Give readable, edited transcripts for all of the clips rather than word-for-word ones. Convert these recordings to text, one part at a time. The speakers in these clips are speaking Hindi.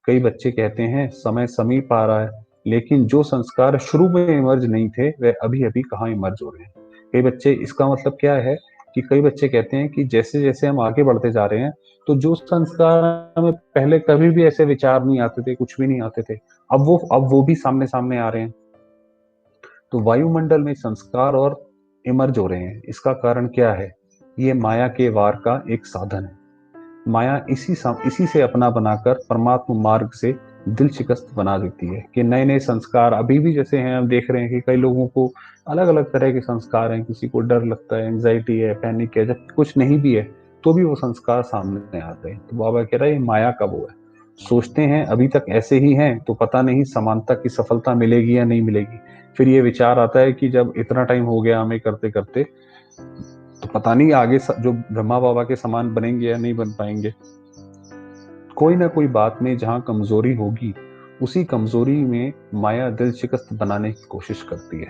कई बच्चे कहते हैं समय समीप आ रहा है, लेकिन जो संस्कार शुरू में इमर्ज नहीं थे वह अभी अभी कहाँ इमर्ज हो रहे हैं। कई बच्चे, इसका मतलब क्या है कि कई बच्चे कहते हैं कि जैसे जैसे हम आगे बढ़ते जा रहे हैं, तो जो संस्कार हमें पहले कभी भी ऐसे विचार नहीं आते थे, कुछ भी नहीं आते थे, अब वो भी सामने सामने आ रहे हैं। तो वायुमंडल में संस्कार और इमर्ज हो रहे हैं, इसका कारण क्या है? ये माया के वार का एक साधन है। माया इसी से अपना बनाकर परमात्मा मार्ग से दिल शिकस्त बना देती है कि नए नए संस्कार अभी भी जैसे हैं, हम देख रहे हैं कि कई लोगों को अलग अलग तरह के संस्कार हैं। किसी को डर लगता है, एंजाइटी है, पैनिक है, जब कुछ नहीं भी है तो भी वो संस्कार सामने आते हैं। तो बाबा कह रहा है ये माया का वो है। सोचते हैं अभी तक ऐसे ही हैं, तो पता नहीं समानता की सफलता मिलेगी या नहीं मिलेगी। फिर ये विचार आता है कि जब इतना टाइम हो गया हमें करते करते, तो पता नहीं आगे जो ब्रह्मा बाबा के समान बनेंगे या नहीं बन पाएंगे। कोई ना कोई बात में जहां कमजोरी होगी, उसी कमजोरी में माया दिल शिकस्त बनाने की कोशिश करती है।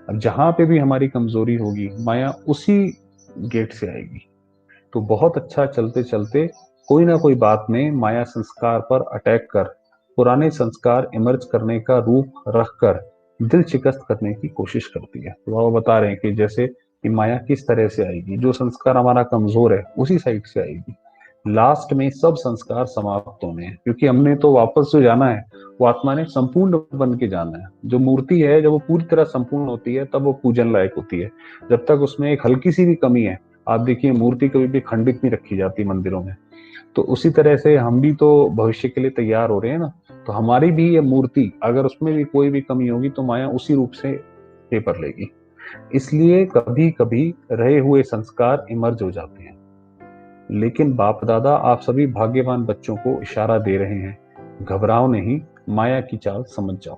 अब जहां पे भी हमारी कमजोरी होगी, माया उसी गेट से आएगी। तो बहुत अच्छा चलते चलते कोई ना कोई बात में माया संस्कार पर अटैक कर पुराने संस्कार इमर्ज करने का रूप रखकर दिल शिकस्त करने की कोशिश करती है। तो वो बता रहे हैं कि जैसे कि माया किस तरह से आएगी, जो संस्कार हमारा कमजोर है उसी साइड से आएगी। लास्ट में सब संस्कार समाप्त होने हैं, क्योंकि हमने तो वापस जो जाना है वो आत्मा ने संपूर्ण बन के जाना है। जो मूर्ति है, जब वो पूरी तरह संपूर्ण होती है तब वो पूजन लायक होती है। जब तक उसमें एक हल्की सी भी कमी है, आप देखिए मूर्ति कभी भी खंडित नहीं रखी जाती मंदिरों में। तो उसी तरह से हम भी तो भविष्य के लिए तैयार हो रहे हैं ना। तो हमारी भी ये मूर्ति, अगर उसमें भी कोई भी कमी होगी तो माया उसी रूप से पेपर लेगी। इसलिए कभी कभी रहे हुए संस्कार इमर्ज हो जाते हैं। लेकिन बाप दादा आप सभी भाग्यवान बच्चों को इशारा दे रहे हैं, घबराओ नहीं, माया की चाल समझ जाओ।